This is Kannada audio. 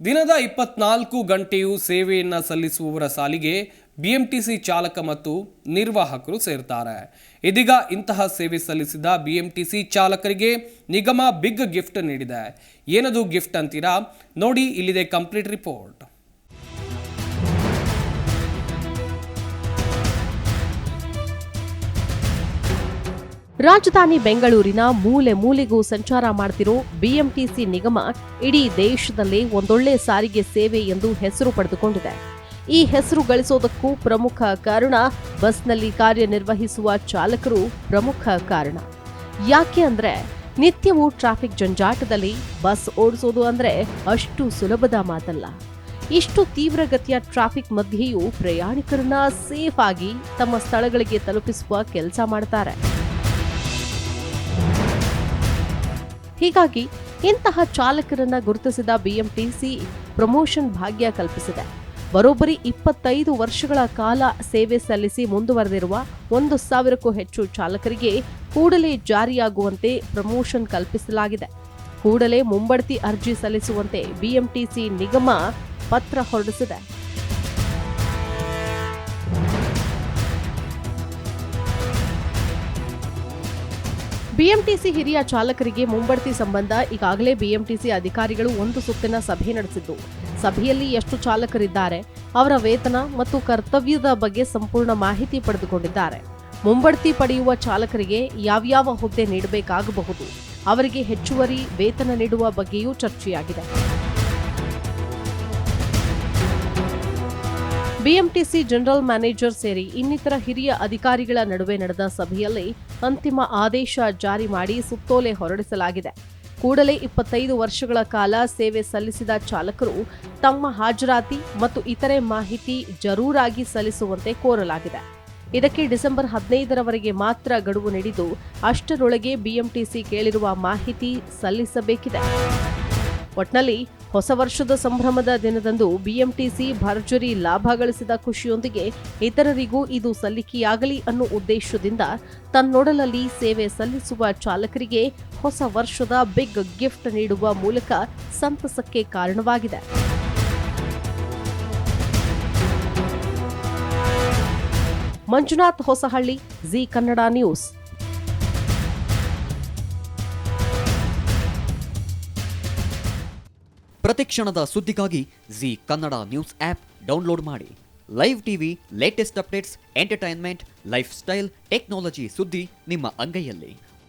ದಿನದ 24 ಗಂಟೆಯೂ ಸೇವೆಯನ್ನು ಸಲ್ಲಿಸುವವರ ಸಾಲಿಗೆ ಬಿಎಂಟಿಸಿ ಚಾಲಕ ಮತ್ತು ನಿರ್ವಾಹಕರು ಸೇರ್ತಾರೆ. ಇದೀಗ ಇಂತಹ ಸೇವೆ ಸಲ್ಲಿಸಿದ ಬಿಎಂಟಿಸಿ ಚಾಲಕರಿಗೆ ನಿಗಮ ಬಿಗ್ ಗಿಫ್ಟ್ ನೀಡಿದೆ. ಏನದು ಗಿಫ್ಟ್ ಅಂತೀರಾ? ನೋಡಿ, ಇಲ್ಲಿದೆ ಕಂಪ್ಲೀಟ್ ರಿಪೋರ್ಟ್. ರಾಜಧಾನಿ ಬೆಂಗಳೂರಿನ ಮೂಲೆ ಮೂಲೆಗೂ ಸಂಚಾರ ಮಾಡ್ತಿರೋ ಬಿಎಂಟಿಸಿ ನಿಗಮ ಇಡೀ ದೇಶದಲ್ಲೇ ಒಂದೊಳ್ಳೆ ಸಾರಿಗೆ ಸೇವೆ ಎಂದು ಹೆಸರು ಪಡೆದುಕೊಂಡಿದೆ. ಈ ಹೆಸರು ಗಳಿಸೋದಕ್ಕೂ ಪ್ರಮುಖ ಕಾರಣ ಬಸ್ನಲ್ಲಿ ಕಾರ್ಯನಿರ್ವಹಿಸುವ ಚಾಲಕರು ಪ್ರಮುಖ ಕಾರಣ. ಯಾಕೆ ಅಂದ್ರೆ ನಿತ್ಯವೂ ಟ್ರಾಫಿಕ್ ಜಂಜಾಟದಲ್ಲಿ ಬಸ್ ಓಡಿಸೋದು ಅಂದ್ರೆ ಅಷ್ಟು ಸುಲಭದ ಮಾತಲ್ಲ. ಇಷ್ಟು ತೀವ್ರಗತಿಯ ಟ್ರಾಫಿಕ್ ಮಧ್ಯೆಯೂ ಪ್ರಯಾಣಿಕರನ್ನ ಸೇಫ್ ಆಗಿ ತಮ್ಮ ಸ್ಥಳಗಳಿಗೆ ತಲುಪಿಸುವ ಕೆಲಸ ಮಾಡ್ತಾರೆ. ಹೀಗಾಗಿ ಇಂತಹ ಚಾಲಕರನ್ನ ಗುರುತಿಸಿದ ಬಿಎಂಟಿಸಿ ಪ್ರಮೋಷನ್ ಭಾಗ್ಯ ಕಲ್ಪಿಸಿದೆ. ಬರೋಬ್ಬರಿ 25 ವರ್ಷಗಳ ಕಾಲ ಸೇವೆ ಸಲ್ಲಿಸಿ ಮುಂದುವರೆದಿರುವ 1,000ಕ್ಕೂ ಹೆಚ್ಚು ಚಾಲಕರಿಗೆ ಕೂಡಲೇ ಜಾರಿಯಾಗುವಂತೆ ಪ್ರಮೋಷನ್ ಕಲ್ಪಿಸಲಾಗಿದೆ. ಕೂಡಲೇ ಮುಂಬಡ್ತಿ ಅರ್ಜಿ ಸಲ್ಲಿಸುವಂತೆ ಬಿಎಂಟಿಸಿ ನಿಗಮ ಪತ್ರ ಹೊರಡಿಸಿದೆ. ಬಿಎಂಟಿಸಿ ಹಿರಿಯ ಚಾಲಕರಿಗೆ ಮುಂಬಡ್ತಿ ಸಂಬಂಧ ಈಗಾಗಲೇ ಬಿಎಂಟಿಸಿ ಅಧಿಕಾರಿಗಳು ಒಂದು ಸುತ್ತಿನ ಸಭೆ ನಡೆಸಿದ್ದು, ಸಭೆಯಲ್ಲಿ ಎಷ್ಟು ಚಾಲಕರಿದ್ದಾರೆ, ಅವರ ವೇತನ ಮತ್ತು ಕರ್ತವ್ಯದ ಬಗ್ಗೆ ಸಂಪೂರ್ಣ ಮಾಹಿತಿ ಪಡೆದುಕೊಂಡಿದ್ದಾರೆ. ಮುಂಬಡ್ತಿ ಪಡೆಯುವ ಚಾಲಕರಿಗೆ ಯಾವ್ಯಾವ ಹುದ್ದೆ ನೀಡಬೇಕಾಗಬಹುದು, ಅವರಿಗೆ ಹೆಚ್ಚುವರಿ ವೇತನ ನೀಡುವ ಬಗ್ಗೆಯೂ ಚರ್ಚೆಯಾಗಿದೆ. ಬಿಎಂಟಿಸಿ ಜನರಲ್ ಮ್ಯಾನೇಜರ್ ಸೇರಿ ಇನ್ನಿತರ ಹಿರಿಯ ಅಧಿಕಾರಿಗಳ ನಡುವೆ ನಡೆದ ಸಭೆಯಲ್ಲಿ ಅಂತಿಮ ಆದೇಶ ಜಾರಿ ಮಾಡಿ ಸುತ್ತೋಲೆ ಹೊರಡಿಸಲಾಗಿದೆ. ಕೂಡಲೇ 25 ವರ್ಷಗಳ ಕಾಲ ಸೇವೆ ಸಲ್ಲಿಸಿದ ಚಾಲಕರು ತಮ್ಮ ಹಾಜರಾತಿ ಮತ್ತು ಇತರೆ ಮಾಹಿತಿ ಜರೂರಾಗಿ ಸಲ್ಲಿಸುವಂತೆ ಕೋರಲಾಗಿದೆ. ಇದಕ್ಕೆ ಡಿಸೆಂಬರ್ 15ರವರೆಗೆ ಮಾತ್ರ ಗಡುವು ನೀಡಿದ್ದು, ಅಷ್ಟರೊಳಗೆ ಬಿಎಂಟಿಸಿ ಕೇಳಿರುವ ಮಾಹಿತಿ ಸಲ್ಲಿಸಬೇಕಿದೆ. ಒಟ್ನಲ್ಲಿ ಹೊಸ ವರ್ಷದ ಸಂಭ್ರಮದ ದಿನದಂದು ಬಿಎಂಟಿಸಿ ಭರ್ಜರಿ ಲಾಭ ಗಳಿಸಿದ ಖುಷಿಯೊಂದಿಗೆ ಇತರರಿಗೂ ಇದು ಸಲ್ಲಿಕೆಯಾಗಲಿ ಅನ್ನೋ ಉದ್ದೇಶದಿಂದ ತನ್ನೊಡಲಲ್ಲಿ ಸೇವೆ ಸಲ್ಲಿಸುವ ಚಾಲಕರಿಗೆ ಹೊಸ ವರ್ಷದ ಬಿಗ್ ಗಿಫ್ಟ್ ನೀಡುವ ಮೂಲಕ ಸಂತಸಕ್ಕೆ ಕಾರಣವಾಗಿದೆ. Manjunath Hosahalli, Zee Kannada news. ಪ್ರತಿಕ್ಷಣದ ಸುದ್ದಿಗಾಗಿ Zee Kannada news app download ಮಾಡಿ. Live TV, latest updates, entertainment, lifestyle, technology ಸುದ್ದಿ ನಿಮ್ಮ ಅಂಗೈಯಲ್ಲಿ.